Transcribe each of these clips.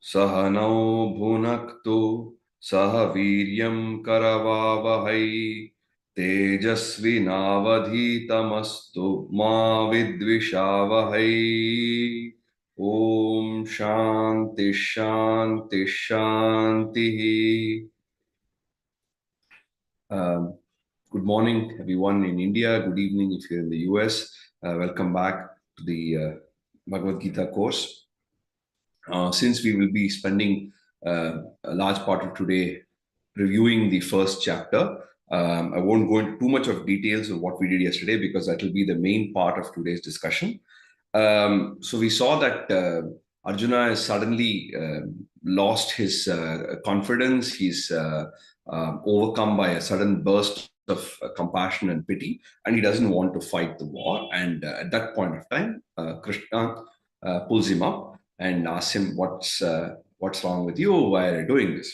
सहनौ भुनक्तु सह वीर्यं करवावहै तेजस्विनावधीतमस्तु मा विद्विषावहै। ॐ शान्ति शान्ति शान्तिः। Good morning, everyone in India. Good evening if you're in the US. Welcome back to the Bhagavad Gita course. Since we will be spending a large part of today reviewing the first chapter, I won't go into too much of details of what we did yesterday because that will be the main part of today's discussion. So we saw that Arjuna has suddenly lost his confidence. He's overcome by a sudden burst of compassion and pity, and he doesn't want to fight the war. And at that point of time, Krishna pulls him up and asks him, "What's wrong with you? Why are you doing this?"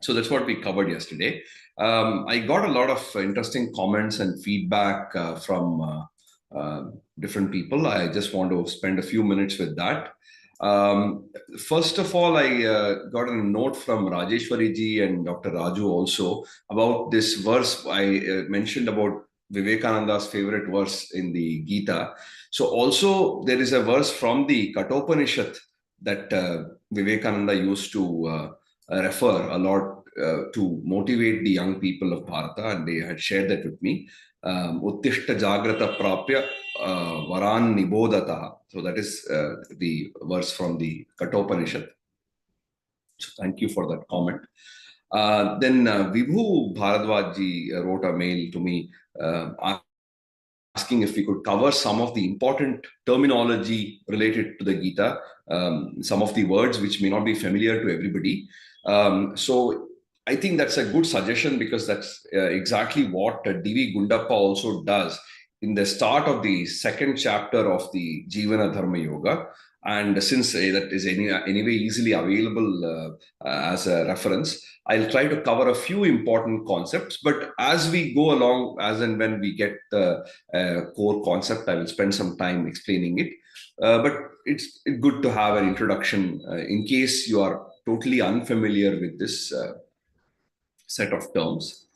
So that's what we covered yesterday. I got a lot of interesting comments and feedback from different people. I just want to spend a few minutes with that. First of all, I got a note from Rajeshwari ji and Dr. Raju also about this verse. I mentioned about Vivekananda's favorite verse in the Gita. So also there is a verse from the Kathopanishad that Vivekananda used to refer a lot to motivate the young people of Bharata, and they had shared that with me. Uttishta Jagrata Prapya Varan Nibodataha. So that is the verse from the Kathopanishad. So thank you for that comment. Then Vibhu Bharadwaj wrote a mail to me asking if we could cover some of the important terminology related to the Gita, some of the words which may not be familiar to everybody. So I think that's a good suggestion because that's exactly what D.V. Gundappa also does in the start of the second chapter of the Jivana Dharma Yoga. And since that is anyway easily available as a reference, I'll try to cover a few important concepts. But as we go along, as and when we get the core concept, I will spend some time explaining it. But it's good to have an introduction in case you are totally unfamiliar with this set of terms.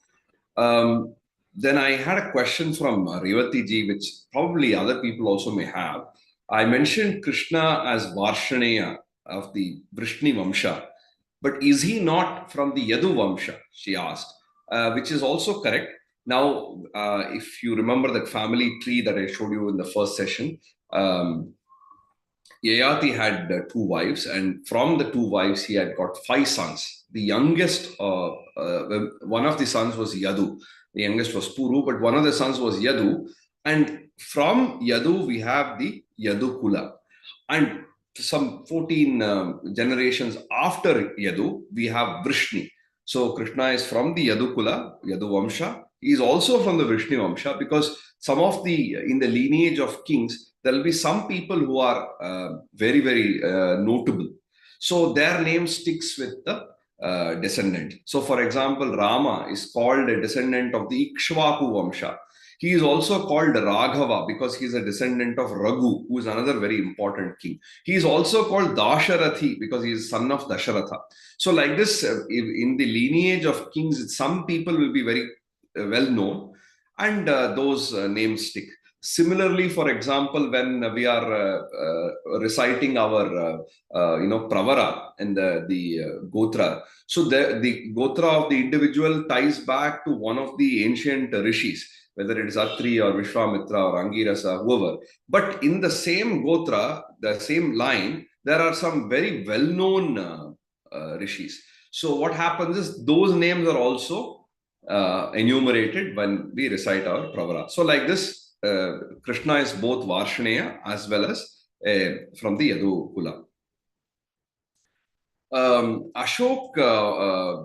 Then I had a question from Revati ji, which probably other people also may have. I mentioned Krishna as Varshaneya of the Vrishni Vamsha, but is he not from the Yadu Vamsha? She asked, which is also correct. Now, if you remember that family tree that I showed you in the first session, Yayati had two wives, and from the two wives, he had got 5 sons. The youngest, one of the sons was Yadu. The youngest was Puru, but one of the sons was Yadu. And from Yadu, we have the Yadu Kula. And some 14 generations after Yadu, we have Vrishni. So Krishna is from the Yadu Kula, Yadu Vamsha. He is also from the Vrishni Vamsha because some of in the lineage of kings, there will be some people who are very, very notable. So their name sticks with the descendant. So, for example, Rama is called a descendant of the Ikshvaku Vamsha. He is also called Raghava because he is a descendant of Raghu, who is another very important king. He is also called Dasharathi because he is son of Dasharatha. So, like this, in the lineage of kings, some people will be very well known, and those names stick. Similarly, for example, when we are reciting our, pravara and the gotra, so the gotra of the individual ties back to one of the ancient rishis, whether it is Atri or Vishwamitra or Angirasa, whoever. But in the same gotra, the same line, there are some very well-known rishis. So what happens is those names are also enumerated when we recite our pravara. So like this, Krishna is both Varshaneya as well as from the Yadu Kula. Ashok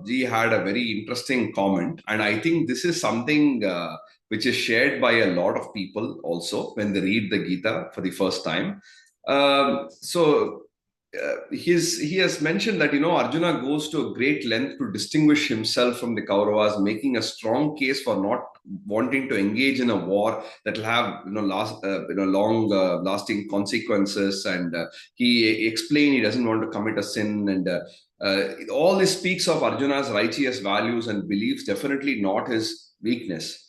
ji had a very interesting comment, and I think this is something which is shared by a lot of people also when they read the Gita for the first time. So he has mentioned that Arjuna goes to a great length to distinguish himself from the Kauravas, making a strong case for not wanting to engage in a war that will have long lasting consequences, and he explained he doesn't want to commit a sin, and all this speaks of Arjuna's righteous values and beliefs, definitely not his weakness.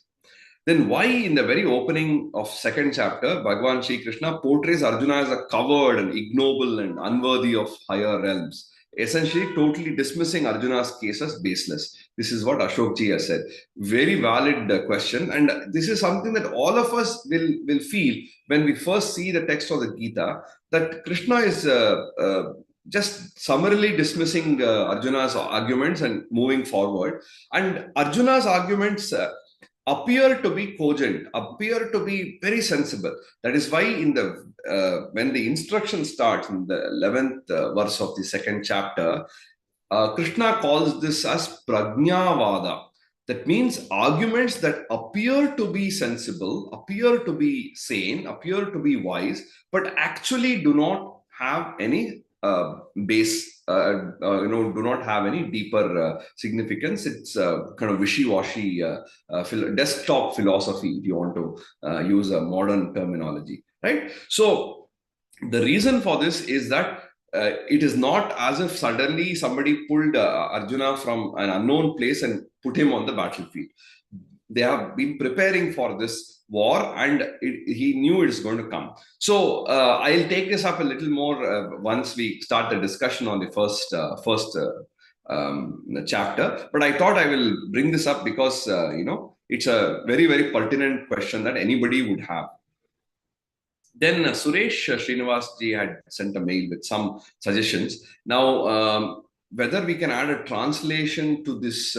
Then why in the very opening of second chapter, Bhagavan Sri Krishna portrays Arjuna as a coward and ignoble and unworthy of higher realms, essentially totally dismissing Arjuna's case as baseless. This is what Ashok ji has said. Very valid question, and this is something that all of us will feel when we first see the text of the Gita, that Krishna is just summarily dismissing Arjuna's arguments and moving forward. And Arjuna's arguments appear to be cogent, appear to be very sensible. That is why in the when the instruction starts in the 11th verse of the second chapter, Krishna calls this as prajnavada. That means arguments that appear to be sensible, appear to be sane, appear to be wise, but actually do not have any base, do not have any deeper significance. It's kind of wishy-washy desktop philosophy, if you want to use a modern terminology, right? So the reason for this is that it is not as if suddenly somebody pulled Arjuna from an unknown place and put him on the battlefield. They have been preparing for this war, and he knew it is going to come. So I'll take this up a little more once we start the discussion on the first chapter. But I thought I will bring this up because it's a very, very pertinent question that anybody would have. Then Suresh Srinivas ji had sent a mail with some suggestions. Now, whether we can add a translation to this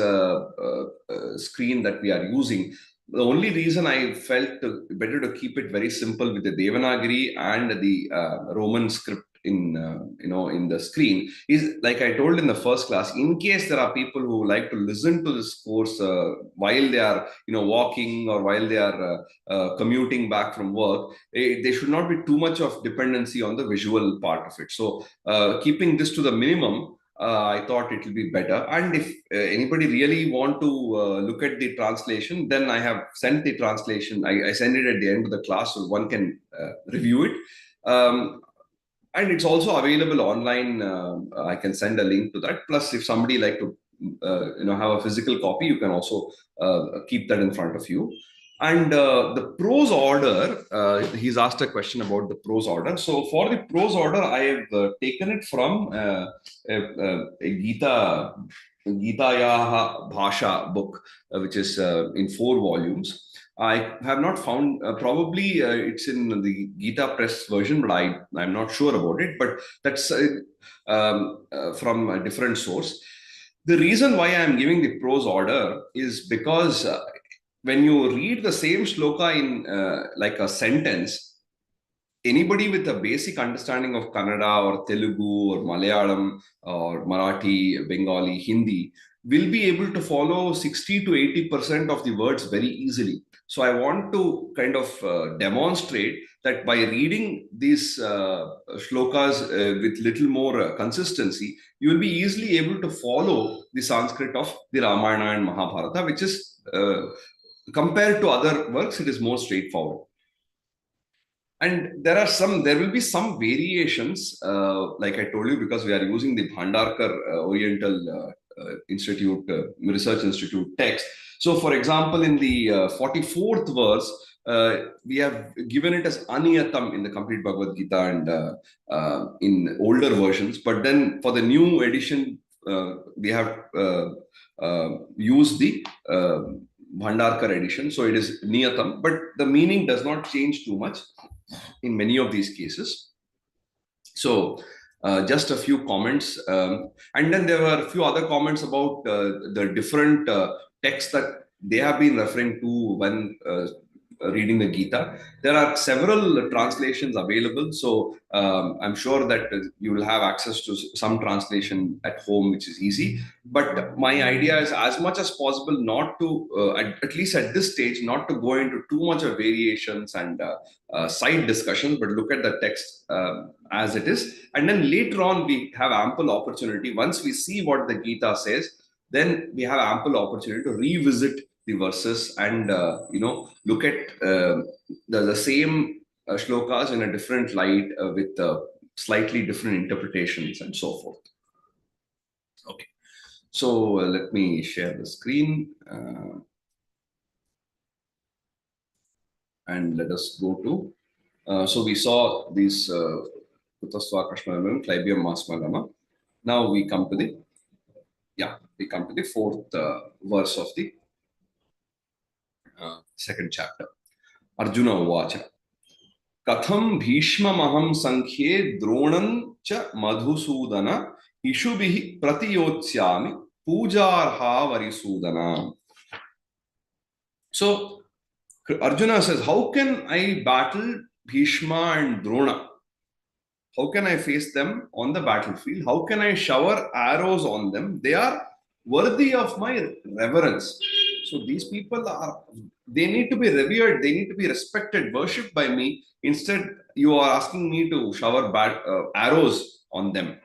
screen that we are using. The only reason I felt better to keep it very simple with the Devanagari and the Roman script in the screen is, like I told in the first class, in case there are people who like to listen to this course while they are walking or while they are commuting back from work, they should not be too much of dependency on the visual part of it. So keeping this to the minimum, I thought it will be better. And if anybody really want to look at the translation, then I have sent the translation. I send it at the end of the class so one can review it. And it's also available online. I can send a link to that. Plus, if somebody like to have a physical copy, you can also keep that in front of you. And the prose order, he's asked a question about the prose order. So for the prose order, I have taken it from a Gitayaha Bhasha book, which is in 4 volumes. I have not found, probably it's in the Gita Press version, but I'm not sure about it. But that's from a different source. The reason why I'm giving the prose order is because when you read the same shloka in like a sentence, anybody with a basic understanding of Kannada or Telugu or Malayalam or Marathi, Bengali, Hindi will be able to follow 60 to 80% of the words very easily. So I want to kind of demonstrate that by reading these shlokas with little more consistency, you will be easily able to follow the Sanskrit of the Ramayana and Mahabharata, which is compared to other works, it is more straightforward. And there will be some variations, like I told you, because we are using the Bhandarkar Oriental Institute, Research Institute text. So, for example, in the 44th verse, we have given it as Aniyatam in the complete Bhagavad Gita and in older versions. But then for the new edition, we have used the Bhandarkar edition. So it is Niyatam, but the meaning does not change too much in many of these cases. So just a few comments. And then there were a few other comments about the different texts that they have been referring to when reading the Gita. There are several translations available, so I'm sure that you will have access to some translation at home, which is easy. But my idea is, as much as possible, not to, at least at this stage, not to go into too much of variations and side discussions, but look at the text as it is. And then later on, we have ample opportunity. Once we see what the Gita says, then we have ample opportunity to revisit the verses and look at the same shlokas in a different light with slightly different interpretations and so forth. Okay, so let me share the screen and let us go to. So we saw these Kutasva Krishna Clybium Masmagama. Now we come to the fourth verse of the second chapter. Arjuna Uvacha. Katham Bhishma Maham Sankhye Dronan cha Madhusudana Ishubhi Pratiyotsyami Pujarha Varisudana. So Arjuna says, how can I battle Bhishma and Drona? How can I face them on the battlefield? How can I shower arrows on them? They are worthy of my reverence. So these people they need to be revered, they need to be respected, worshipped by me. Instead, you are asking me to shower arrows on them.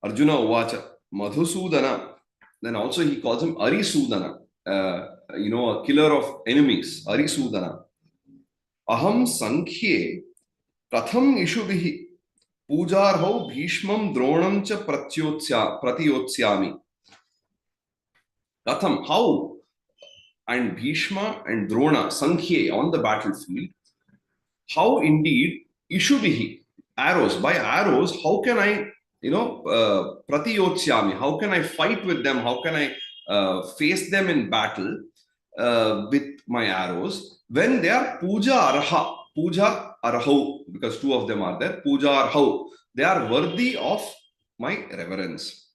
Arjuna Uvacha, Madhusudana. Then also he calls him Arisudana, a killer of enemies, Arisudana. Aham Sankhye Katham Ishubhi Pujarho Bhishmam Dronam cha Pratiyotsyami. Katham, how? And Bhishma and Drona, Sankhye on the battlefield. How indeed Ishubhi, arrows, by arrows, how can I, Pratiyotsyami, how can I fight with them? How can I face them in battle with my arrows? When they are Puja Arhau, because two of them are there, Puja Arhau, they are worthy of my reverence.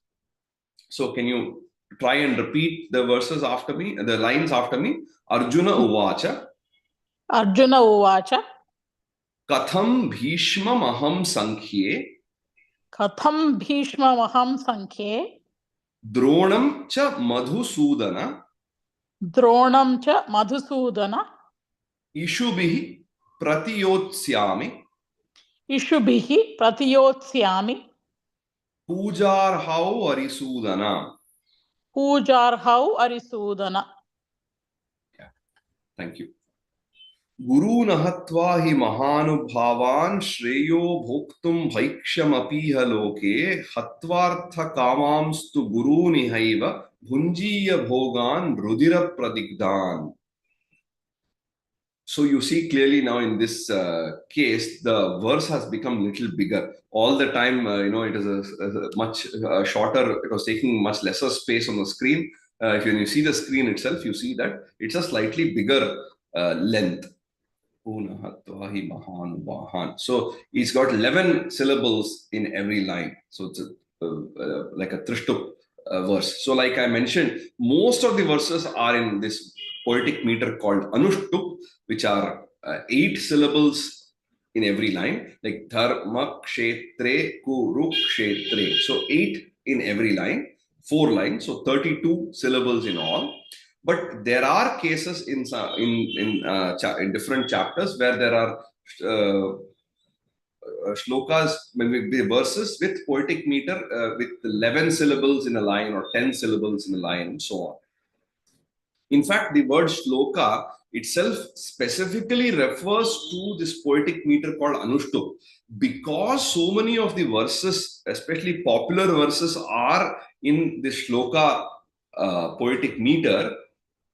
So can you try and repeat the verses after me, the lines after me? Arjuna Uvacha. Arjuna Uvacha. Katham Bhishma Maham Sankhye. Katham Bhishma Maham Sankhye. Dronam cha Madhusudana. Dronam cha Madhusudana. Ishubhi Pratiyotsyami. Ishubhi Pratiyotsyami. Pujarhau Arisudana. Pujarhau Arisudana. Yeah, thank you. Guru Nahatva hi Mahanubhavan Shreyo Bhoktum Vaiksham Apiha Loke Hatvartha Kamamstu Guru Nihaiva Bhunjiya Bhogan Rudira Pradigdan. So you see clearly now in this case, the verse has become a little bigger. All the time, it is a much shorter, it was taking much lesser space on the screen. If you see the screen itself, you see that it's a slightly bigger length. So it's got 11 syllables in every line. So it's like a Trishtup verse. So like I mentioned, most of the verses are in this poetic meter called Anushtup, which are 8 syllables in every line, like Dharma Kshetre Kuru Kshetre. So 8 in every line, 4 lines, so 32 syllables in all. But there are cases in different chapters where there are shlokas, verses with poetic meter with 11 syllables in a line or 10 syllables in a line and so on. In fact, the word shloka itself specifically refers to this poetic meter called Anushtup, because so many of the verses, especially popular verses, are in this shloka poetic meter.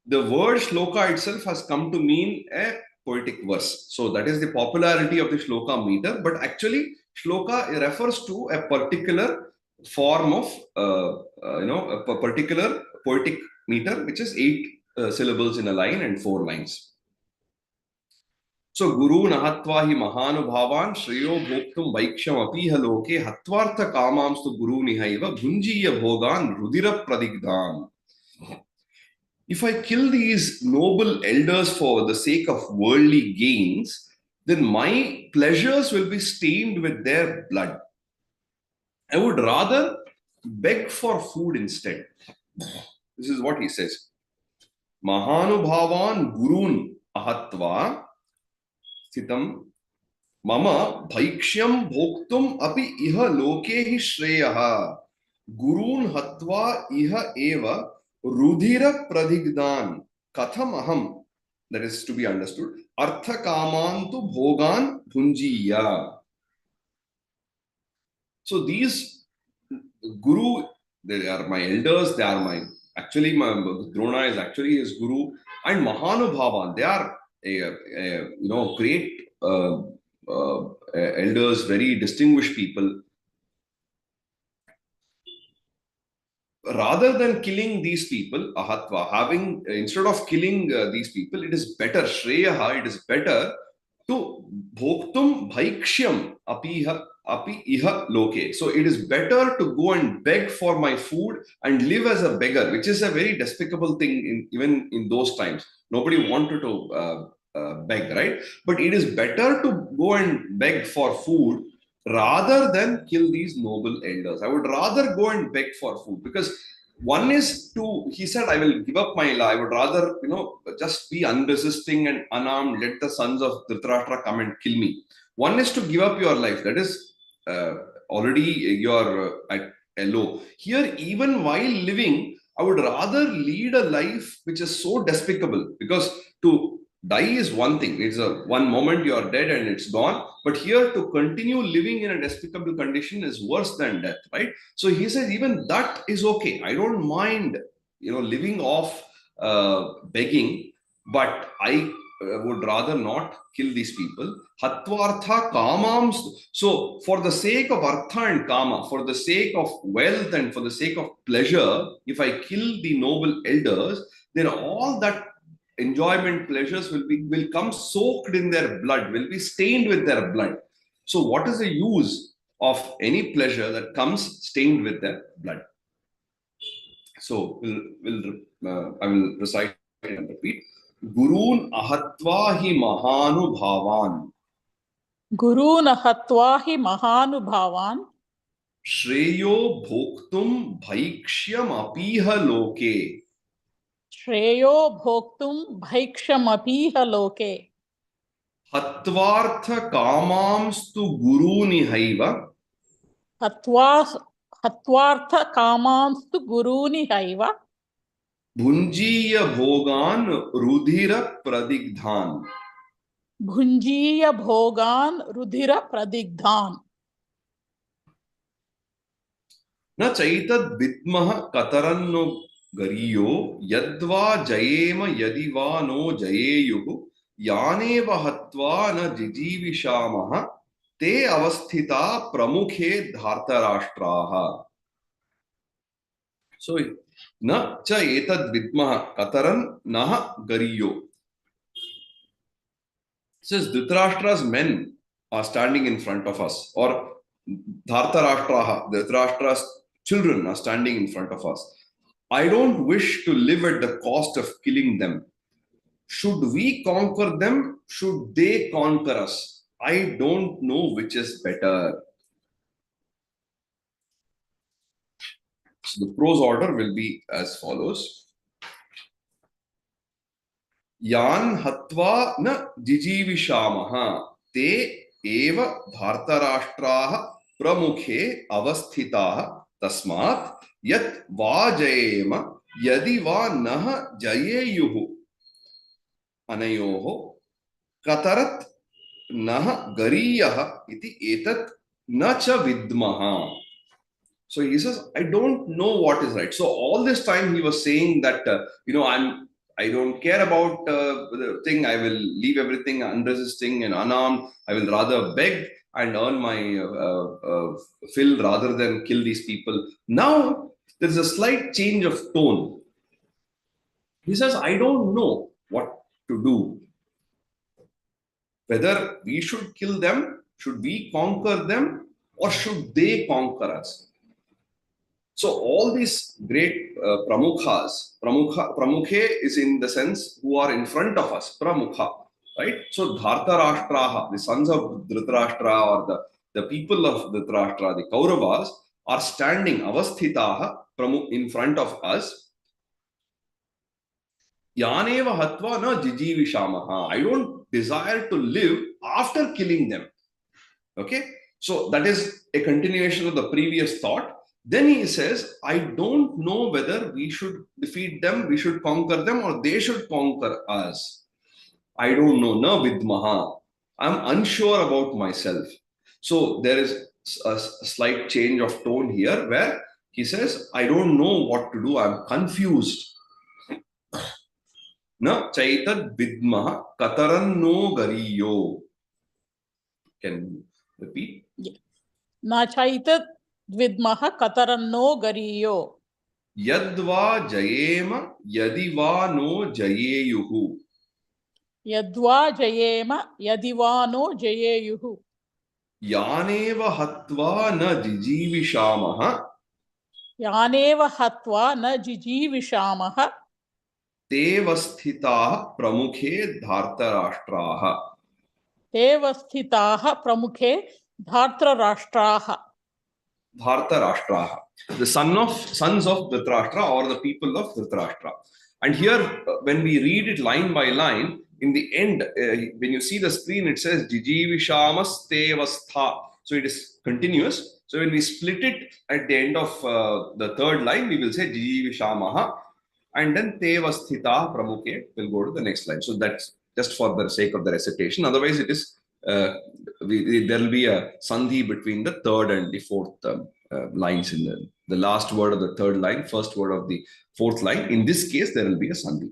The word shloka itself has come to mean a poetic verse. So that is the popularity of the shloka meter. But actually, shloka refers to a particular form of, a particular poetic meter, which is 8 syllables in a line and 4 lines. So Guru Nahatva hi Mahanubhavan Shreyo Bhoktum Vaiksham Apiha Loke Hatvartha Kamamstu Guru Nihaiva Bhunjiya Bhogan Rudira Pradigdan. if I kill these noble elders for the sake of worldly gains, then my pleasures will be stained with their blood. I would rather beg for food instead. This is what he says. Mahanubhavan gurun ahatva sthitam mama bhaikshyam bhoktum api iha loke hi shreyaha gurun hatva iha eva rudhira pradigdan katham aham. That is to be understood. Artha kamantu bhogan bhunjiya. So these guru, they are my elders, they are my, actually my Drona is actually his guru, and Mahanubhavan, they are great elders, very distinguished people. Rather than killing these people, ahatva, instead of killing these people, it is better, shreyaha, it is better to bhoktum bhaikshyam api iha loke. So it is better to go and beg for my food and live as a beggar, which is a very despicable thing even in those times. Nobody wanted to beg, right? But it is better to go and beg for food rather than kill these noble elders. I would rather go and beg for food, because one is to, he said, I will give up my life. I would rather, just be unresisting and unarmed, let the sons of Dhritarashtra come and kill me. One is to give up your life. That is already you're at a low. Here, even while living, I would rather lead a life which is so despicable, because to die is one thing. It's a one moment you are dead and it's gone. But here to continue living in a despicable condition is worse than death, right? So he says even that is okay. I don't mind, living off begging, but I would rather not kill these people. Hatvartha kamams. So for the sake of artha and kama, for the sake of wealth and for the sake of pleasure, if I kill the noble elders, then all that enjoyment, pleasures will come soaked in their blood, will be stained with their blood. So what is the use of any pleasure that comes stained with their blood? So I will recite and repeat. Gurun ahatva hi mahanubhavan. Gurun ahatva hi mahanubhavan. Shreyo bhoktum bhaikshyam apiha loke. Shreyo bhoktum bhaikshyamapiha loke. Hatvartha kamamstu guruni haiva. Hatvartha kamanstu guruni haiva. Bhunjiya bhogan rudhira pradigdhan. Bhunjiya bhogan rudhira pradigdhan. Na chaitad vidmaha kataranno gariyo yadva jayema yadiva no jayeyuhu yaneva hatva na jijivishamaha te avasthita pramukhe dhartarashtraha. So, na cha etad vidmaha kataran naha gariyo. Says Dhritarashtra's men are standing in front of us, or Dhartarashtraha, Dhritarashtra's children are standing in front of us. I don't wish to live at the cost of killing them. Should we conquer them? Should they conquer us? I don't know which is better. So the prose order will be as follows. Yan hatva na jijivishamaha te eva dhartarashtraha pramukhe avasthitaha tasmat yat vajayema yadi va nah jayeyuhu anayoho katarat nah gariyah iti etat na cha vidmaha. So he says, I don't know what is right. So all this time he was saying that, I don't care about the thing. I will leave everything unresisting and unarmed. I will rather beg and earn my fill rather than kill these people. Now there is a slight change of tone. He says, I don't know what to do. Whether we should kill them, should we conquer them, or should they conquer us? So all these great Pramukhe is in the sense who are in front of us, Pramukha, right? So Dhartarashtraha, the sons of Dhritarashtra or the people of Dhritarashtra, the Kauravas, are standing avasthitaha in front of us. Yaneva hatva na jijivishamaha. I don't desire to live after killing them. Okay, so that is a continuation of the previous thought. Then he says, I don't know whether we should defeat them, we should conquer them, or they should conquer us. I don't know. Na vidmaha. I'm unsure about myself. So there is a slight change of tone here where he says, I don't know what to do. I'm confused. Na chaitad vidmaha kataranno gariyo. Can you repeat? Yeah. Na chaitat vidmaha kataranno gariyo. Yadva jayema yadiva no jayeyuhu. Yadva jayema yadiva no jayeyuhu. Yaneva hatva na jijivishamaha. Yaneva hatva na jijivishamaha. Tevasthitaha pramukhe dhartarashtraha. Tevasthitaha pramukhe dhartarashtraha. Dhartarashtraha, the sons of Dhritarashtra or the people of Dhritarashtra. And here, when we read it line by line, in the end, when you see the screen, it says Jijivishamas Tevastha. So it is continuous. So when we split it at the end of the third line, we will say Jijivishamaha, and then Tevasthita Pramukhe will go to the next line. So that's just for the sake of the recitation. Otherwise, it is there will be a sandhi between the third and the fourth lines in the last word of the third line, first word of the fourth line. In this case, there will be a sandhi.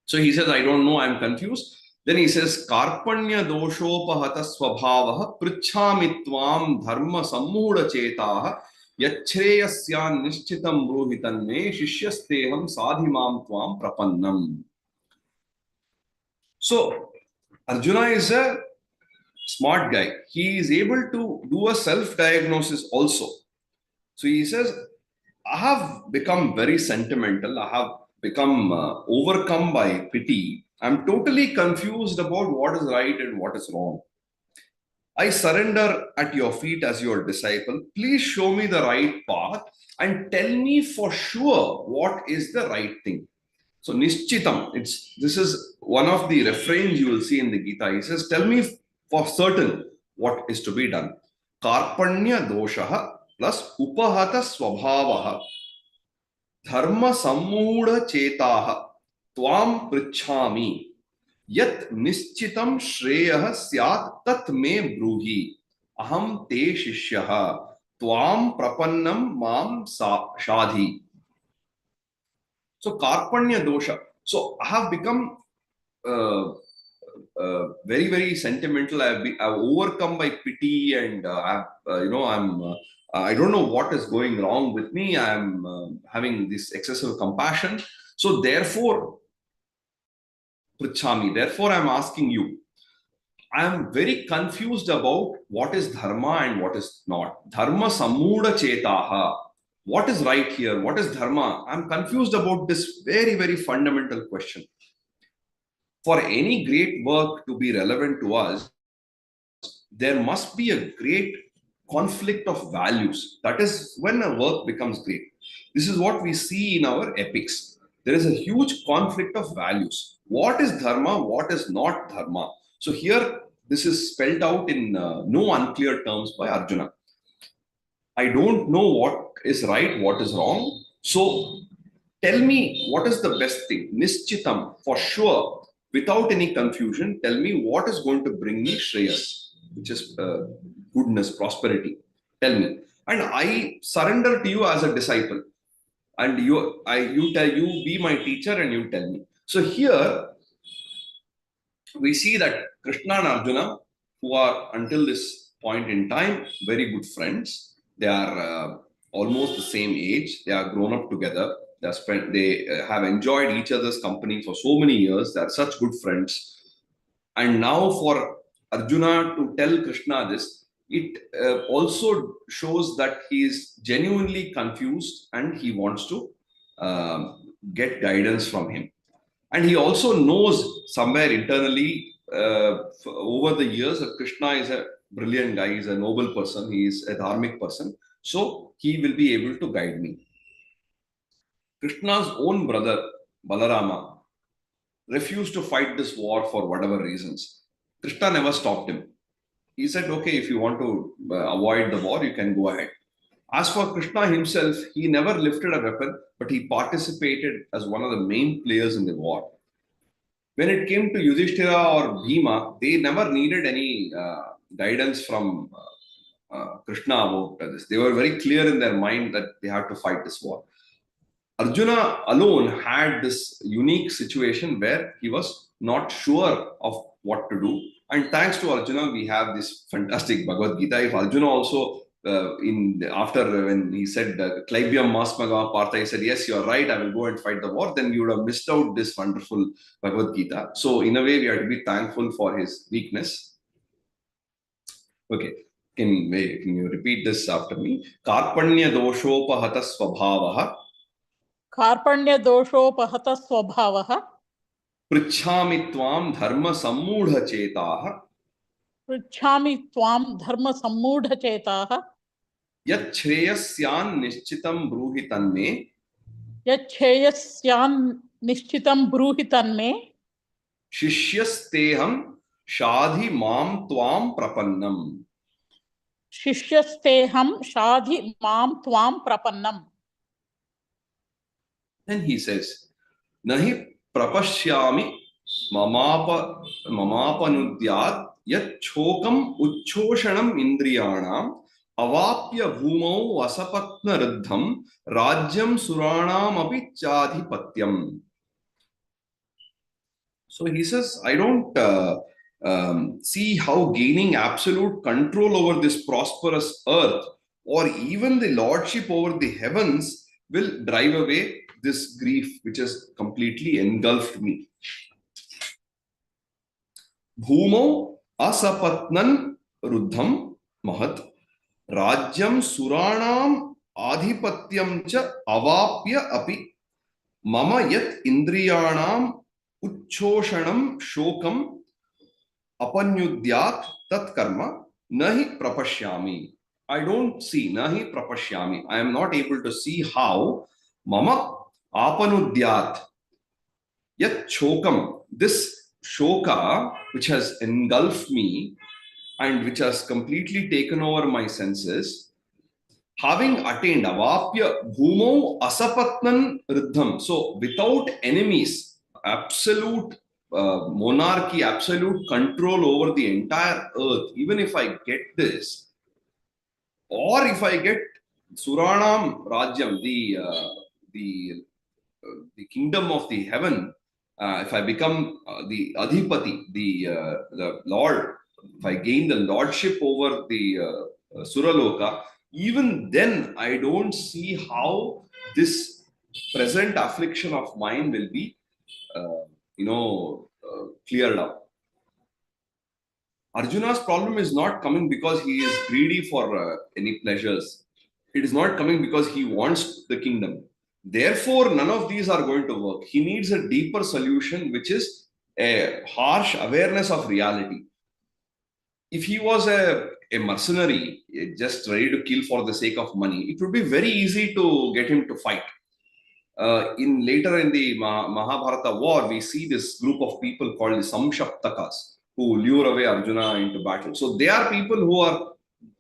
So he says, I don't know, I'm confused. Then he says, Karpanya doshopahata swabhavaha prichhamitvam dharma sammuda chetaha yachreyasyan nishchitam bruhitan me shishyasteham sadhimam tvam prapannam. So Arjuna is a smart guy. He is able to do a self-diagnosis also. So he says, I have become very sentimental. I have become overcome by pity. I'm totally confused about what is right and what is wrong. I surrender at your feet as your disciple. Please show me the right path and tell me for sure what is the right thing. So Nishchitam, this is one of the refrains you will see in the Gita. He says, tell me for certain what is to be done. Karpanya doshaha plus upahata swabhavaha dharma sammuda chetaha tvam prichhami yat nishchitam shreyah syat tat me bruhi aham te shishyaha tvam prapannam mam shadhi. So Karpanya dosha. So I have become very, very sentimental. I've overcome by pity, and I don't know what is going wrong with me. I'm having this excessive compassion. So therefore, Prichami, therefore I'm asking you. I'm very confused about what is dharma and what is not. Dharma sammuda chetaha. What is right here? What is dharma? I'm confused about this very, very fundamental question. For any great work to be relevant to us, there must be a great conflict of values. That is when a work becomes great. This is what we see in our epics. There is a huge conflict of values. What is dharma? What is not dharma? So here, this is spelled out in no unclear terms by Arjuna. I don't know what is right, what is wrong. So tell me what is the best thing. Nishchitam, for sure, without any confusion, tell me what is going to bring me shreyas, which is goodness, prosperity. Tell me. And I surrender to you as a disciple. And you be my teacher and you tell me. So here, we see that Krishna and Arjuna, who are until this point in time, very good friends. They are almost the same age. They are grown up together. They have enjoyed each other's company for so many years. They are such good friends. And now for Arjuna to tell Krishna this, it also shows that he is genuinely confused and he wants to get guidance from him. And he also knows somewhere internally over the years that Krishna is a brilliant guy, he's a noble person, he is a dharmic person. So he will be able to guide me. Krishna's own brother, Balarama, refused to fight this war for whatever reasons. Krishna never stopped him. He said, okay, if you want to avoid the war, you can go ahead. As for Krishna himself, he never lifted a weapon, but he participated as one of the main players in the war. When it came to Yudhishthira or Bhima, they never needed any guidance from Krishna about this. They were very clear in their mind that they had to fight this war. Arjuna alone had this unique situation where he was not sure of what to do. And thanks to Arjuna, we have this fantastic Bhagavad Gita. If Arjuna also, after when he said, Klaibyam Masmaga Partha, he said, yes, you're right, I will go and fight the war, then you would have missed out this wonderful Bhagavad Gita. So, in a way, we have to be thankful for his weakness. Okay. Can you repeat this after me? Karpanya doshopahata swabhavaha. कार्पण्य दोषोपहत स्वभावः पृच्छामि त्वां धर्म सम्मूढ़ चेताः पृच्छामि त्वां धर्म सम्मूढ़ चेताः यच्छ्रेयस्यान् निश्चितं ब्रूहि तन्मे यच्छ्रेयस्यान् निश्चितं ब्रूहि तन्मे शिष्यस्तेहं शाधि मां त्वां प्रपन्नम् शिष्यस्तेहं शाधि मां त्वां प्रपन्नम्. Then he says, Nahi prapashyami mamapanudyat yat chokam uchchoshanam indriyanam avapya bhumau vasapatna riddham rajyam suranam api chadhipatyam. So he says, I don't see how gaining absolute control over this prosperous earth or even the lordship over the heavens will drive away this grief which has completely engulfed me. Bhumau asapatnan ruddham mahat rajyam suranam adhipatyam cha avapya api mama yat indriyanam uchchoshanam shokam apanyudyat tat karma nahi prapashyami. I don't see, nahi prapashyami. I am not able to see how mama apanudyat yat chokam, this shoka which has engulfed me and which has completely taken over my senses, having attained avapya bhumau asapatnan riddham, so without enemies, absolute monarchy, absolute control over the entire earth, even if I get this, or if I get Suranam Rajyam, the kingdom of the heaven, if I become the Adhipati, the Lord, if I gain the lordship over the Suraloka, even then I don't see how this present affliction of mine will be, cleared up. Arjuna's problem is not coming because he is greedy for any pleasures. It is not coming because he wants the kingdom. Therefore, none of these are going to work. He needs a deeper solution, which is a harsh awareness of reality. If he was a mercenary, just ready to kill for the sake of money, it would be very easy to get him to fight. Later in the Mahabharata war, we see this group of people called the Samshaptakas, who lure away Arjuna into battle. So they are people who are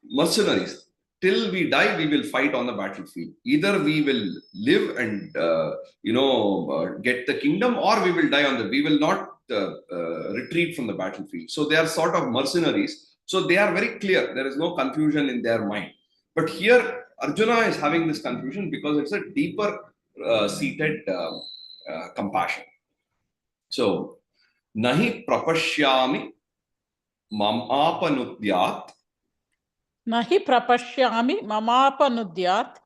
mercenaries. Till we die, we will fight on the battlefield. Either we will live and get the kingdom, or we will die on the. We will not retreat from the battlefield. So they are sort of mercenaries. So they are very clear. There is no confusion in their mind. But here, Arjuna is having this confusion because it's a deeper seated compassion. So, nahi prapashyami mamapanudyat नहि प्रपश्यामि ममापनुद्यात्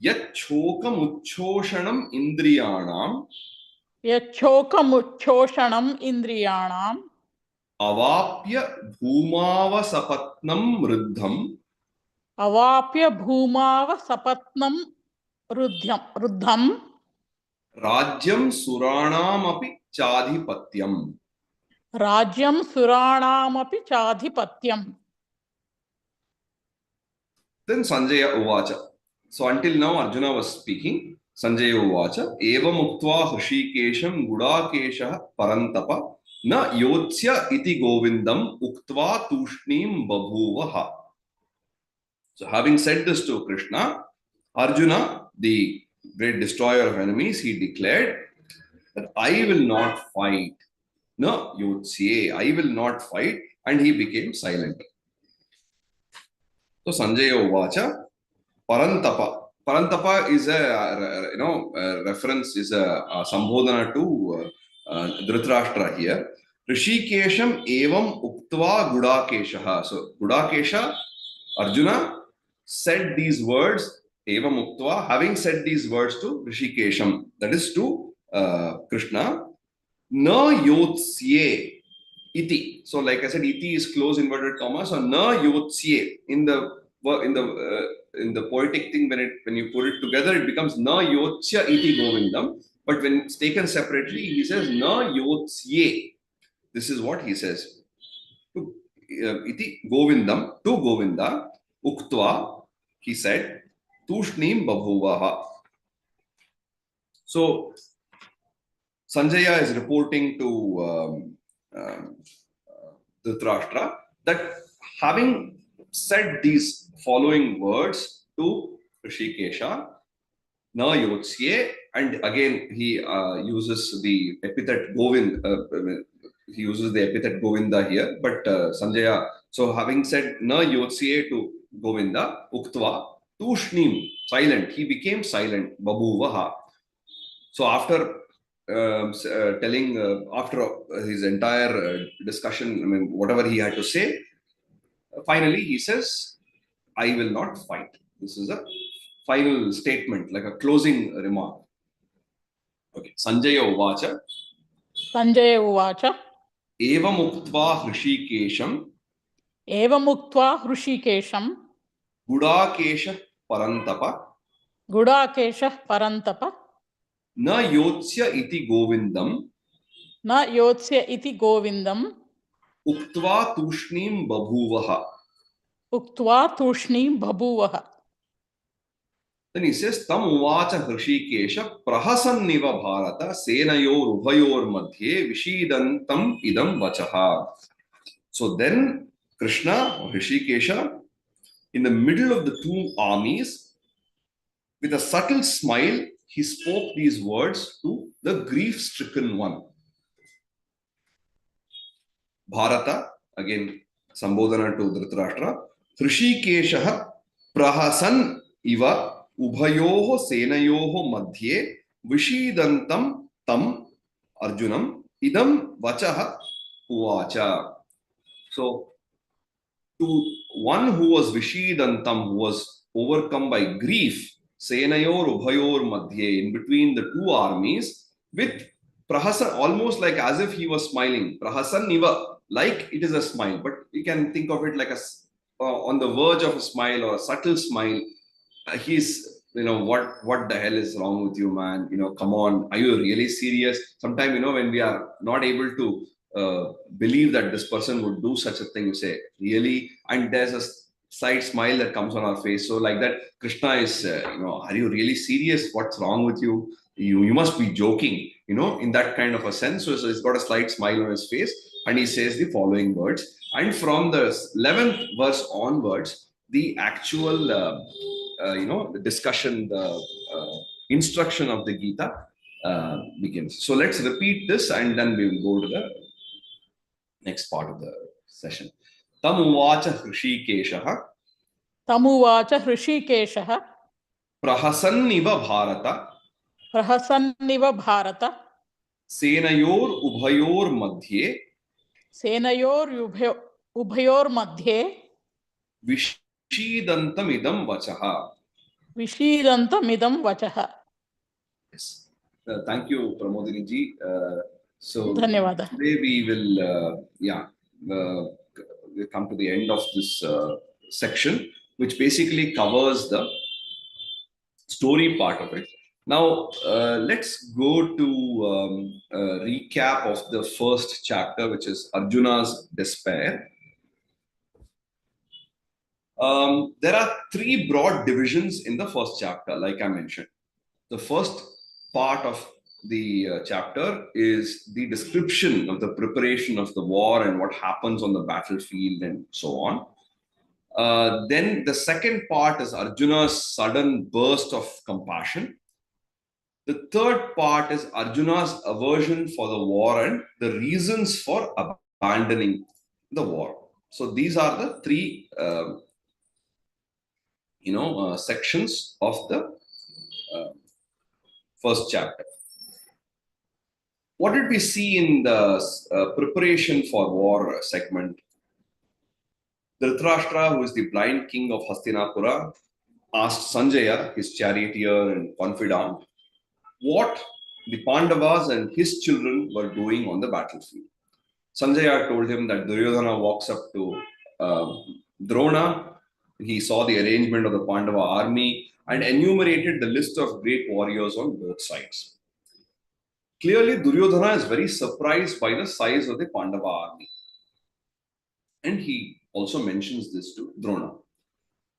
यच्छोकमुच्छोषणम् इन्द्रियाणाम् यच्छोकमुच्छोषणम् इन्द्रियाणाम् Avapya bhumavasapatnam ruddham अवाप्य भूमाव सपत्नं रुद्धम Rajyam Suranamapi Chadhipatyam. राज्यं सुराणामपि चाधिपत्यम्. Then Sanjaya Uvacha. So until now Arjuna was speaking. Sanjaya Uvacha. Evam uktva Hrishikesham Gudakeshah Parantapa Na Yotsya iti Govindam Uktva Tushnim Babhuvaha. So having said this to Krishna, Arjuna, the great destroyer of enemies, he declared that I will not fight. No, Yotsye, I will not fight. And he became silent. So Sanjaya Uvacha. Parantapa. Parantapa is a reference, is a sambodhana to Dhritarashtra here. Rishikesham evam uktva Gudakeshaha. So Gudakesha, Arjuna said these words, evam uktva, having said these words to Rishikesham, that is to Krishna, na yotsye iti. So like I said, iti is close inverted comma. So na yotsye in the poetic thing, when you put it together, it becomes na yotsya iti govindam. But when it's taken separately, he says na yotsye. This is what he says. Iti govindam, to Govinda, uktva, he said, tushnim babhuvaha. So Sanjaya is reporting to Dhritarashtra that having said these following words to Rishikesha, na yotsye, and again he uses the epithet Govind, he uses the epithet Govinda here, but Sanjaya, so having said na yotsye to Govinda, uktva, tushnim, silent, he became silent, babhuvaha. So after telling, after his entire discussion, I mean, whatever he had to say, finally he says, I will not fight. This is a final statement, like a closing remark. Okay. Sanjaya Uvacha. Sanjaya Uvacha. Evam uktva Hrishikesham. Evam uktva Hrishikesham. Gudakesha Parantapa. Gudakesha Parantapa. Na yotsya iti Govindam. Na yotsya iti Govindam. Uktva tushnim babhuvaha. Uktva tushnim babhuvaha. Then he says, Tam uvacha Hrishikesha prahasanniva bharata senayor ubhayor madhye vishidantam idam vachaha. So then Krishna or Hrishikesha, in the middle of the two armies, with a subtle smile, he spoke these words to the grief-stricken one. Bharata, again, Sambodhana to Dhritarashtra. Hrishikesha prahasan iva ubhayoho senayoho madhye vishidantam tam Arjunam idam vachaha uvacha. So, to one who was vishidantam, who was overcome by grief, senayor ubhayor madhye, in between the two armies, with prahasan, almost like as if he was smiling. Prahasan niva, like it is a smile, but you can think of it like on the verge of a smile or a subtle smile. He's, what the hell is wrong with you, man? Come on, are you really serious? Sometimes, when we are not able to believe that this person would do such a thing, you say, really? And there's a slight smile that comes on our face. So like that, Krishna is, are you really serious? What's wrong with you? You must be joking, in that kind of a sense. So he's got a slight smile on his face, and he says the following words. And from the 11th verse onwards, the actual, the discussion, the instruction of the Gita begins. So let's repeat this, and then we will go to the next part of the session. Tam uvacha Hrishikeshaha. Tam uvacha Hrishikeshaha. Prahasanniva bharata. Prahasanniva bharata. Senayor ubhayor madhye. Senayor ubhayor madhye. Vishidantam idam vachaha. Vishidantam idam vachaha. Yes. Thank you, Pramodini ji. So Dhanyavada. today we will, we come to the end of this section, which basically covers the story part of it. Now, let's go to a recap of the first chapter, which is Arjuna's despair. There are three broad divisions in the first chapter, like I mentioned. The first part of the chapter is the description of the preparation of the war and what happens on the battlefield and so on. Then the second part is Arjuna's sudden burst of compassion. The third part is Arjuna's aversion for the war and the reasons for abandoning the war. So these are the three, sections of the first chapter. What did we see in the preparation for war segment? Dhritarashtra, who is the blind king of Hastinapura, asked Sanjaya, his charioteer and confidant, what the Pandavas and his children were doing on the battlefield. Sanjaya told him that Duryodhana walks up to Drona. He saw the arrangement of the Pandava army and enumerated the list of great warriors on both sides. Clearly, Duryodhana is very surprised by the size of the Pandava army. And he also mentions this to Drona.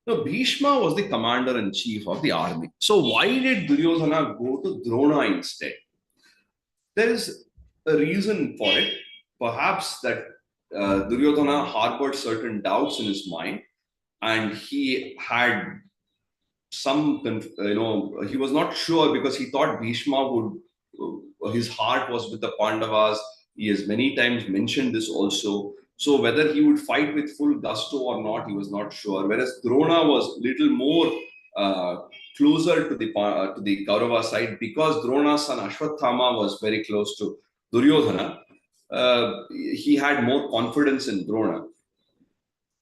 Now, Bhishma was the commander-in-chief of the army. So why did Duryodhana go to Drona instead? There is a reason for it. Perhaps that Duryodhana harbored certain doubts in his mind, and he had some, he was not sure because he thought Bhishma would, his heart was with the Pandavas. He has many times mentioned this also. So whether he would fight with full gusto or not, he was not sure. Whereas Drona was little more closer to the Kaurava side because Drona's son Ashwathama was very close to Duryodhana. He had more confidence in Drona.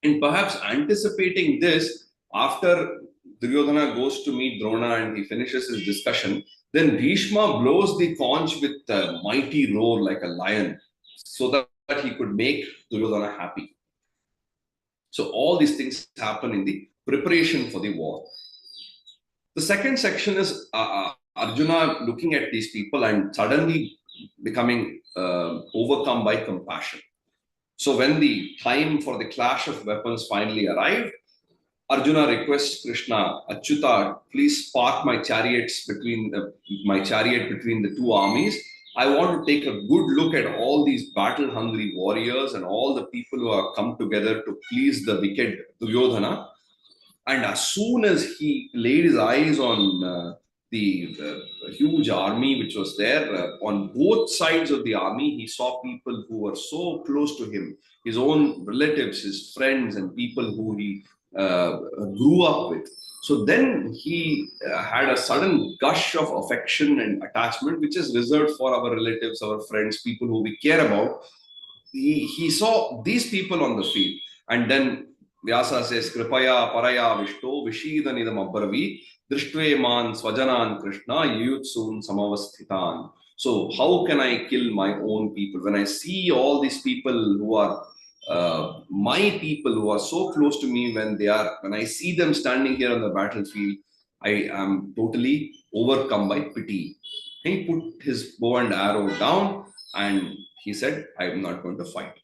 And perhaps anticipating this, after Duryodhana goes to meet Drona and he finishes his discussion, then Bhishma blows the conch with a mighty roar like a lion so that he could make Duryodhana happy. So all these things happen in the preparation for the war. The second section is Arjuna looking at these people and suddenly becoming overcome by compassion. So when the time for the clash of weapons finally arrived, Arjuna requests Krishna, Achyuta, please park my chariot between the two armies. I want to take a good look at all these battle-hungry warriors and all the people who have come together to please the wicked Duryodhana. And as soon as he laid his eyes on the huge army which was there, on both sides of the army, he saw people who were so close to him, his own relatives, his friends, and people who he grew up with. So then he had a sudden gush of affection and attachment, which is reserved for our relatives, our friends, people who we care about. He saw these people on the field. And then Vyasa says, Kripaya Paraya Vishto Vishidanidam Abbravi Drishtve Man Swajanan Krishna Yuyutsun Samavasthitan. So how can I kill my own people? When I see all these people who are my people who are so close to me, when I see them standing here on the battlefield, I am totally overcome by pity. He put his bow and arrow down and he said, I am not going to fight.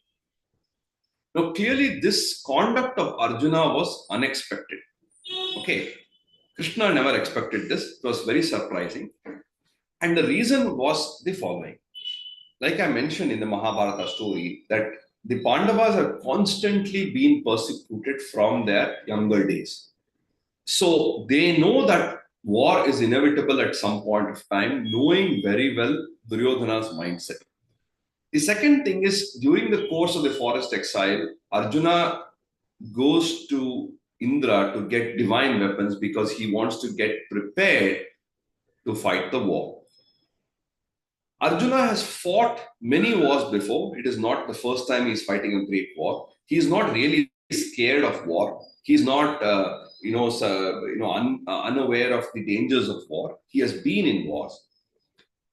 Now, clearly, this conduct of Arjuna was unexpected. Okay, Krishna never expected this. It was very surprising. And the reason was the following. Like I mentioned in the Mahabharata story, that the Pandavas have constantly been persecuted from their younger days. So they know that war is inevitable at some point of time, knowing very well Duryodhana's mindset. The second thing is, during the course of the forest exile, Arjuna goes to Indra to get divine weapons because he wants to get prepared to fight the war. Arjuna has fought many wars before. It is not the first time he's fighting a great war. He's not really scared of war. He's not, unaware of the dangers of war. He has been in wars.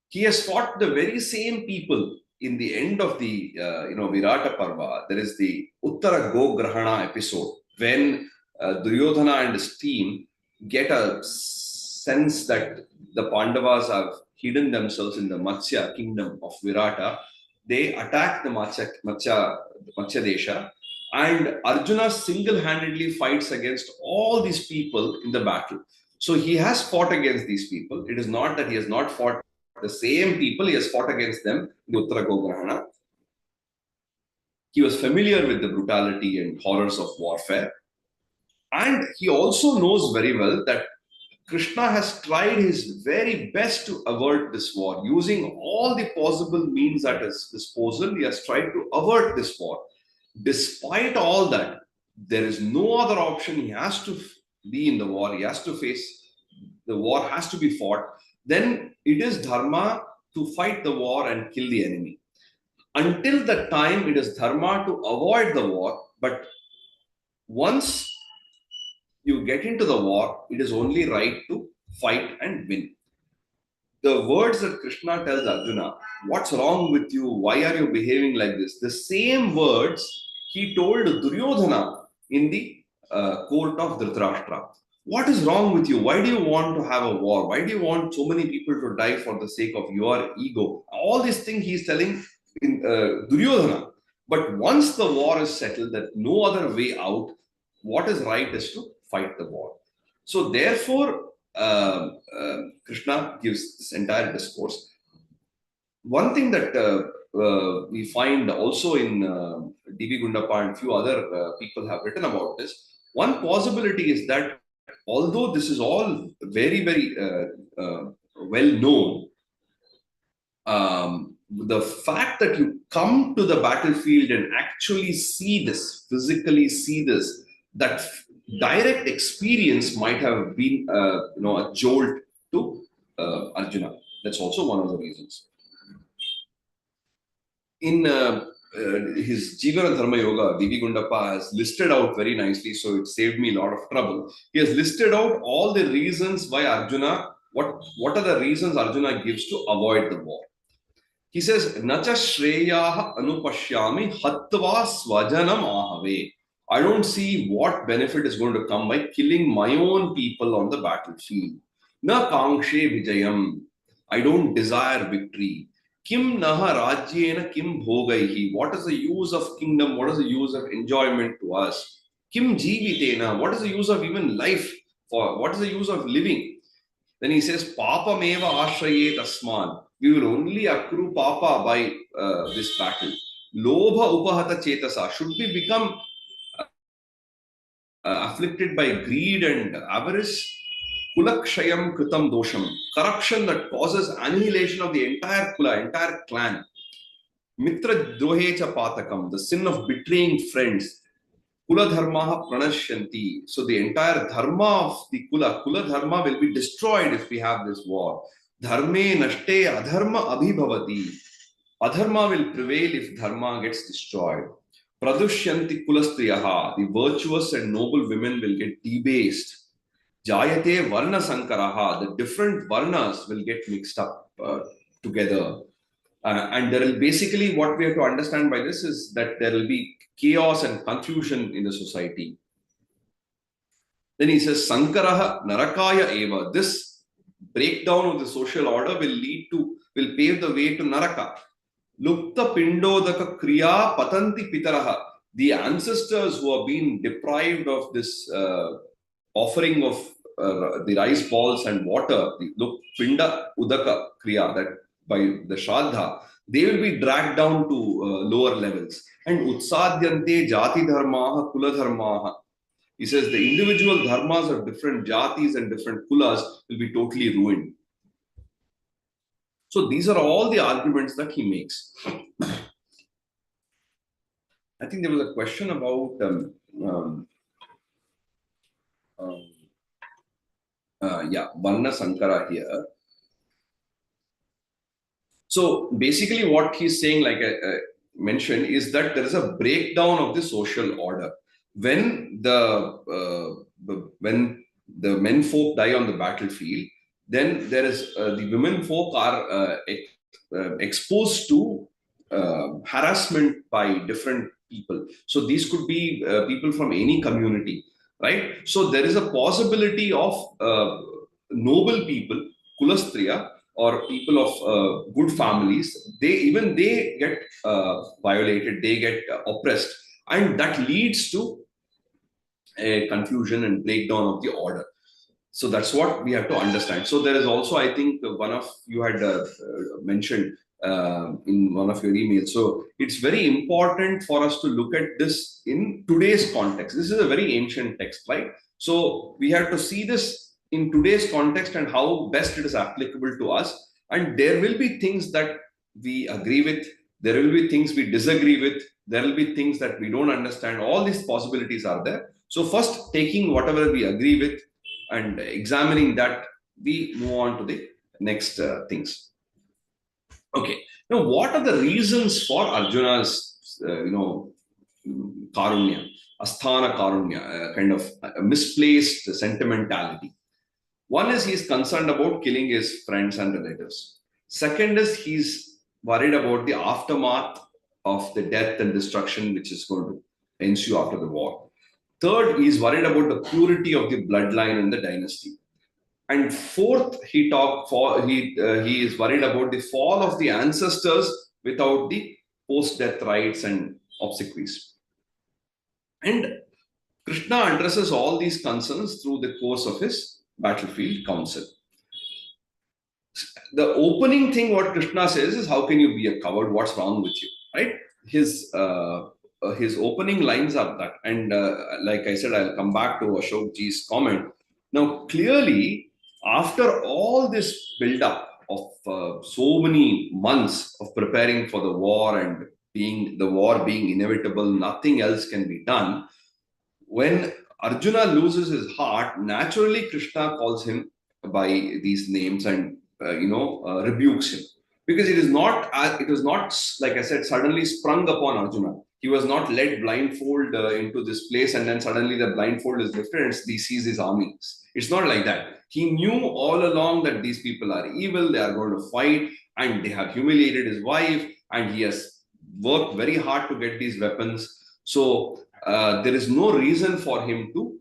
He has fought the very same people in the end of the Virata Parva, there is the Uttara Go Grahana episode when Duryodhana and his team get a sense that the Pandavas have hidden themselves in the Matsya kingdom of Virata. They attack the Matsya Desha, and Arjuna single-handedly fights against all these people in the battle. So he has fought against these people. It is not that he has not fought the same people, he has fought against them in the Uttara Gograhana. He was familiar with the brutality and horrors of warfare. And he also knows very well that Krishna has tried his very best to avert this war. Using all the possible means at his disposal, he has tried to avert this war. Despite all that, there is no other option. He has to be in the war. He has to face the war, has to be fought. Then it is dharma to fight the war and kill the enemy. Until that time, it is dharma to avoid the war. But once you get into the war, it is only right to fight and win. The words that Krishna tells Arjuna, what's wrong with you? Why are you behaving like this? The same words he told Duryodhana in the court of Dhritarashtra. What is wrong with you? Why do you want to have a war? Why do you want so many people to die for the sake of your ego? All these things he's telling in Duryodhana. But once the war is settled, that no other way out, what is right is to fight the war. So therefore, Krishna gives this entire discourse. One thing that we find also in D.V. Gundappa and few other people have written about this, one possibility is that although this is all very, very well known, the fact that you come to the battlefield and actually see this, physically see this, that direct experience might have been a jolt to Arjuna. That's also one of the reasons. In his Jivana Dharma Yoga, D.V. Gundappa has listed out very nicely, so it saved me a lot of trouble. He has listed out all the reasons why Arjuna, what are the reasons Arjuna gives to avoid the war. He says, Nacha Shreyaha Anupashyami Hattva Swajanam Ahave. I don't see what benefit is going to come by killing my own people on the battlefield. Na Kangshe Vijayam. I don't desire victory. Kim naha rajyena kim bhogaihi. What is the use of kingdom? What is the use of enjoyment to us? Kim jivitena. What is the use of even life? What is the use of living? Then he says, Papa meva ashraye tasman. We will only accrue papa by this battle. Lobha upahata chetasa. Should we become afflicted by greed and avarice? Kulakshayam kritam dosham. Corruption that causes annihilation of the entire kula, entire clan. Mitra drohecha patakam. The sin of betraying friends. Kula dharmaha pranashyanti. So the entire dharma of the kula dharma will be destroyed if we have this war. Dharme nashte adharma abhibhavati. Adharma will prevail if dharma gets destroyed. Pradushyanti kulastriyaha. The virtuous and noble women will get debased. Jayate varna sankaraha. The different varnas will get mixed up together. And there will basically, what we have to understand by this is that there will be chaos and confusion in the society. Then he says, Sankaraha narakaya eva. This breakdown of the social order will pave the way to naraka. Lupta pindodaka kriya patanti pitaraha. The ancestors who have been deprived of this offering of the rice balls and water, the pinda udaka kriya, that by the Shraddha, they will be dragged down to lower levels. And utsadhyante jati dharmaha kula dharmaha. He says the individual dharmas of different jatis and different kulas will be totally ruined. So these are all the arguments that he makes. I think there was a question about Varna Sankara here. So basically what he's saying, like I mentioned, is that there is a breakdown of the social order. When the men folk die on the battlefield, then there is the women folk are exposed to harassment by different people. So these could be people from any community, right? So there is a possibility of noble people, kulastriya, or people of good families. They get violated, they get oppressed, and that leads to a confusion and breakdown of the order. So that's what we have to understand. So there is also, I think, one of you had mentioned in one of your emails. So it's very important for us to look at this in today's context. This is a very ancient text, right? So we have to see this in today's context and how best it is applicable to us. And there will be things that we agree with, there will be things we disagree with, there will be things that we don't understand. All these possibilities are there. So first, taking whatever we agree with and examining that, we move on to the next things. Okay, now what are the reasons for Arjuna's, karunya, asthana karunya, kind of misplaced sentimentality? One is he's concerned about killing his friends and relatives. Second is he's worried about the aftermath of the death and destruction which is going to ensue after the war. Third, he is worried about the purity of the bloodline and the dynasty. And fourth, he is worried about the fall of the ancestors without the post-death rites and obsequies. And Krishna addresses all these concerns through the course of his battlefield council. The opening thing what Krishna says is, how can you be a coward? What's wrong with you? Right? His opening lines are that. And like I said, I'll come back to Ashok ji's comment. Now, clearly, after all this build-up of so many months of preparing for the war and the war being inevitable, nothing else can be done. When Arjuna loses his heart, naturally Krishna calls him by these names and rebukes him, because it was not, like I said, suddenly sprung upon Arjuna. He was not led blindfold into this place and then suddenly the blindfold is lifted and he sees his armies. It's not like that. He knew all along that these people are evil, they are going to fight, and they have humiliated his wife, and he has worked very hard to get these weapons. So there is no reason for him to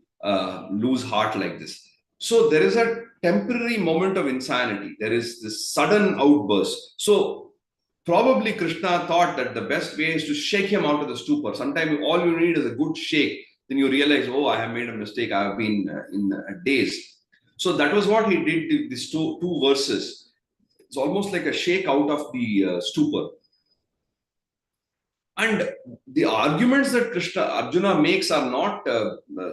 lose heart like this. So there is a temporary moment of insanity. There is this sudden outburst. So probably Krishna thought that the best way is to shake him out of the stupor. Sometimes all you need is a good shake. Then you realize, oh, I have made a mistake. I have been in a daze. So that was what he did, these two verses. It's almost like a shake out of the stupor. And the arguments that Arjuna makes are not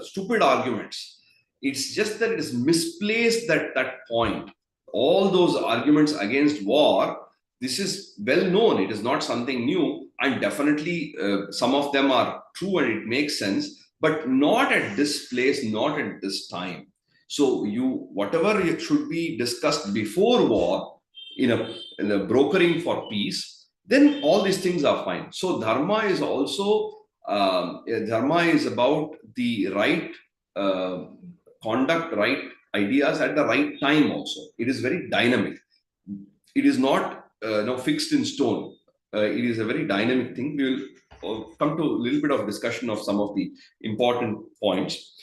stupid arguments. It's just that it is misplaced at that point. All those arguments against war, this is well known. It is not something new. And definitely some of them are true and it makes sense, but not at this place, not at this time. So whatever it should be discussed before war in a brokering for peace, then all these things are fine. So dharma is also, dharma is about the right conduct, right ideas at the right time also. It is very dynamic. It is not fixed in stone. It is a very dynamic thing. We will come to a little bit of discussion of some of the important points.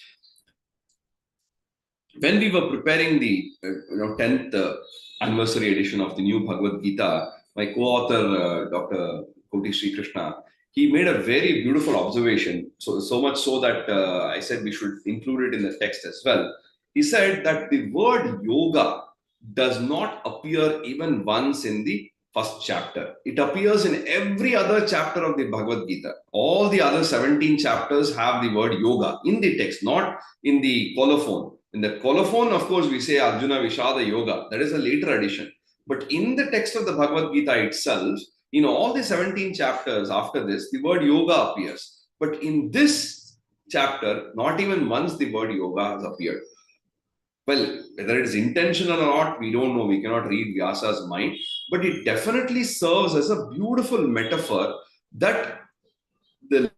When we were preparing the 10th anniversary edition of the new Bhagavad Gita, my co-author, Dr. Koti Sri Krishna, he made a very beautiful observation. So much so that I said we should include it in the text as well. He said that the word yoga does not appear even once in the first chapter. It appears in every other chapter of the Bhagavad Gita. All the other 17 chapters have the word yoga in the text, not in the colophon. In the colophon, of course, we say Arjuna Vishada Yoga. That is a later addition. But in the text of the Bhagavad Gita itself, in all the 17 chapters after this, the word yoga appears. But in this chapter, not even once the word yoga has appeared. Well, whether it is intentional or not, we don't know. We cannot read Vyasa's mind. But it definitely serves as a beautiful metaphor that the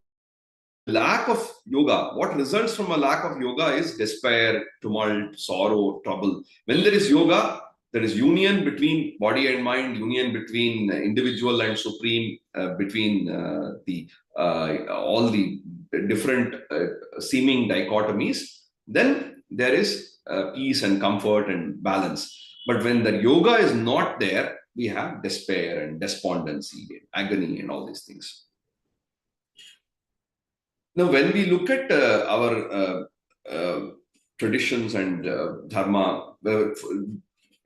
lack of yoga, what results from a lack of yoga is despair, tumult, sorrow, trouble. When there is yoga, There is union between body and mind, union between individual and supreme, between all the different seeming dichotomies. Then there is peace and comfort and balance. But when the yoga is not there, we have despair and despondency, and agony, and all these things. Now, when we look at our traditions and dharma,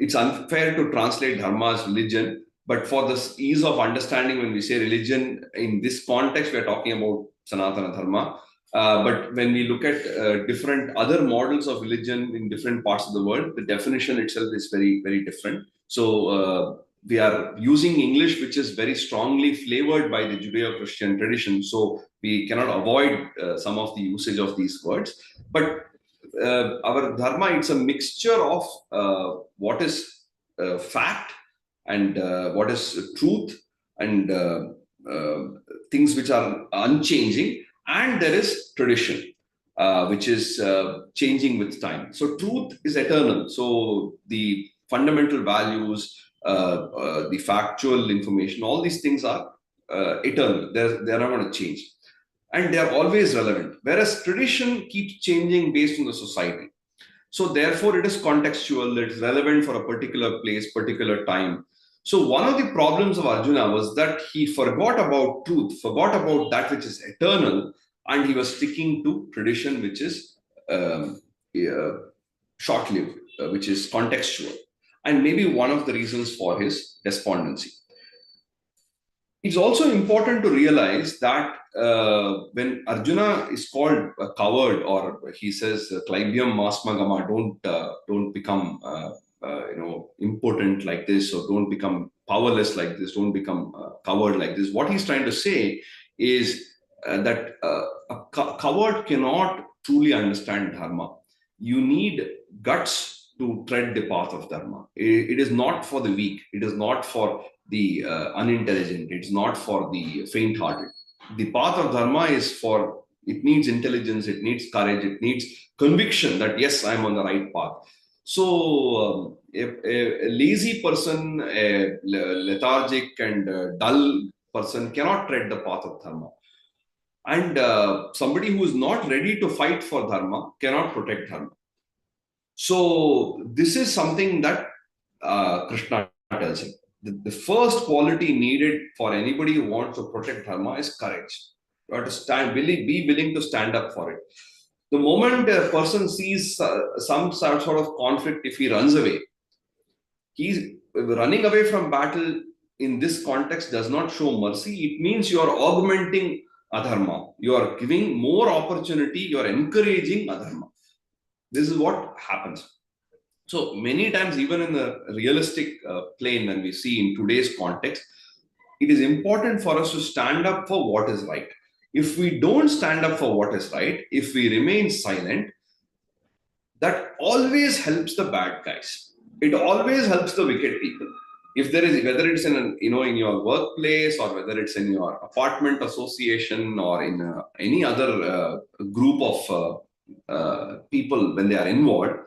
it's unfair to translate dharma as religion, but for the ease of understanding, when we say religion in this context, we're talking about Sanatana Dharma. But when we look at different other models of religion in different parts of the world, the definition itself is very, very different. So we are using English, which is very strongly flavored by the Judeo-Christian tradition. So we cannot avoid some of the usage of these words. But our dharma, it's a mixture of what is fact and what is truth and things which are unchanging, and there is tradition, which is changing with time. So truth is eternal. So the fundamental values, the factual information, all these things are eternal. They're not going to change. And they're always relevant. Whereas tradition keeps changing based on the society. So therefore, it is contextual. It's relevant for a particular place, particular time. So one of the problems of Arjuna was that he forgot about truth, forgot about that which is eternal, and he was sticking to tradition, which is short-lived, which is contextual. And maybe one of the reasons for his despondency. It's also important to realize that when Arjuna is called a coward, or he says "Klaibyam masmagama," don't become impotent like this, or don't become powerless like this, don't become coward like this. What he's trying to say is that a coward cannot truly understand dharma. You need guts to tread the path of dharma. It is not for the weak. It is not for the unintelligent. It's not for the faint-hearted. The path of dharma is for, it needs intelligence, it needs courage, it needs conviction that yes, I'm on the right path. So a lazy person, a lethargic and dull person cannot tread the path of dharma. And somebody who is not ready to fight for dharma cannot protect dharma. So this is something that Krishna tells him. The first quality needed for anybody who wants to protect dharma is courage. You have to be willing to stand up for it. The moment a person sees some sort of conflict, if he runs away, he's running away from battle in this context does not show mercy. It means you are augmenting adharma. You are giving more opportunity. You are encouraging adharma. This is what happens. So many times, even in the realistic plane, when we see in today's context, it is important for us to stand up for what is right. If we don't stand up for what is right, if we remain silent, that always helps the bad guys. It always helps the wicked people. If there is, whether it's in in your workplace, or whether it's in your apartment association, or in any other group of people when they are involved,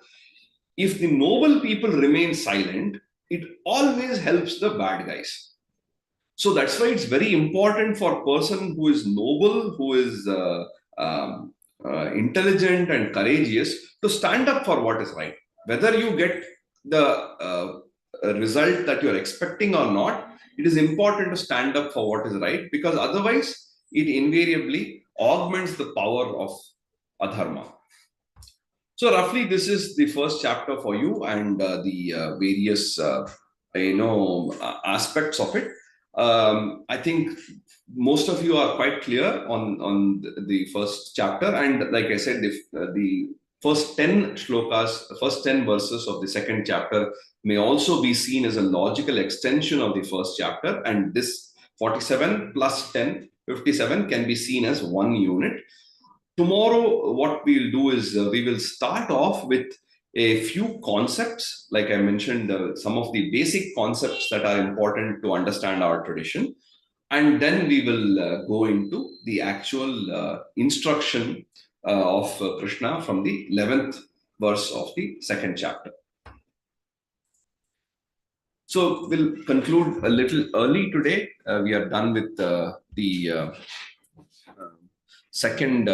if the noble people remain silent, it always helps the bad guys. So that's why it's very important for a person who is noble, who is intelligent and courageous, to stand up for what is right. Whether you get the result that you're expecting or not, it is important to stand up for what is right, because otherwise it invariably augments the power of adharma. So roughly, this is the first chapter for you, and the various aspects of it. I think most of you are quite clear on the first chapter, and like I said, the first 10 shlokas, the first 10 verses of the second chapter may also be seen as a logical extension of the first chapter, and this 47 plus 10, 57 can be seen as one unit. Tomorrow, what we'll do is we will start off with a few concepts, like I mentioned, some of the basic concepts that are important to understand our tradition. And then we will go into the actual instruction of Krishna from the 11th verse of the second chapter. So we'll conclude a little early today. We are done with the second,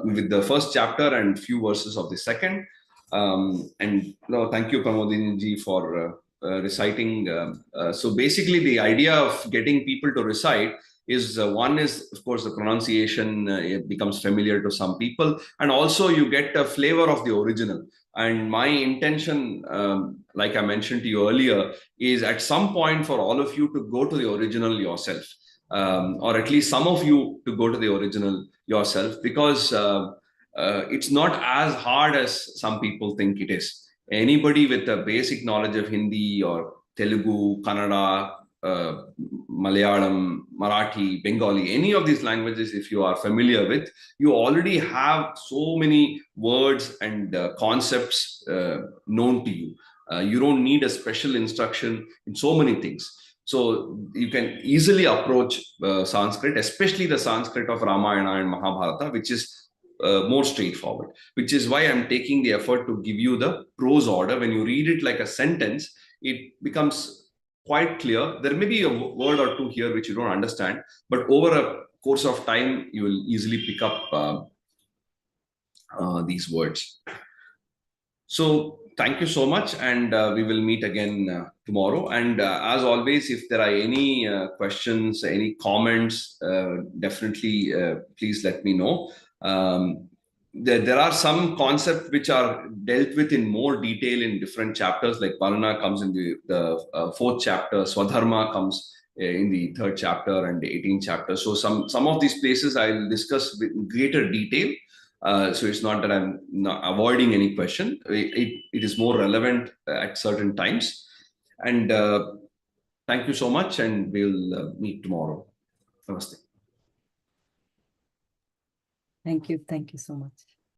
with the first chapter and few verses of the second. And no, thank you, Pramodini ji, for reciting. So basically, the idea of getting people to recite is one is, of course, the pronunciation it becomes familiar to some people, and also you get a flavor of the original. And my intention, like I mentioned to you earlier, is at some point for all of you to go to the original yourself, or at least some of you to go to the original yourself, because it's not as hard as some people think it is. Anybody with a basic knowledge of Hindi or Telugu, Kannada, Malayalam, Marathi, Bengali, any of these languages, if you are familiar with, you already have so many words and concepts known to you. You don't need a special instruction in so many things. So you can easily approach Sanskrit, especially the Sanskrit of Ramayana and Mahabharata, which is more straightforward, which is why I'm taking the effort to give you the prose order. When you read it like a sentence, it becomes quite clear. There may be a word or two here which you don't understand, but over a course of time, you will easily pick up these words. So thank you so much, and we will meet again tomorrow. And as always, if there are any questions, any comments, definitely please let me know. There are some concepts which are dealt with in more detail in different chapters, like Varna comes in the fourth chapter, Swadharma comes in the third chapter and the 18th chapter. So some of these places I'll discuss with greater detail. So it's not that I'm not avoiding any question. It is more relevant at certain times. And thank you so much, and we'll meet tomorrow. Namaste. Thank you. Thank you so much.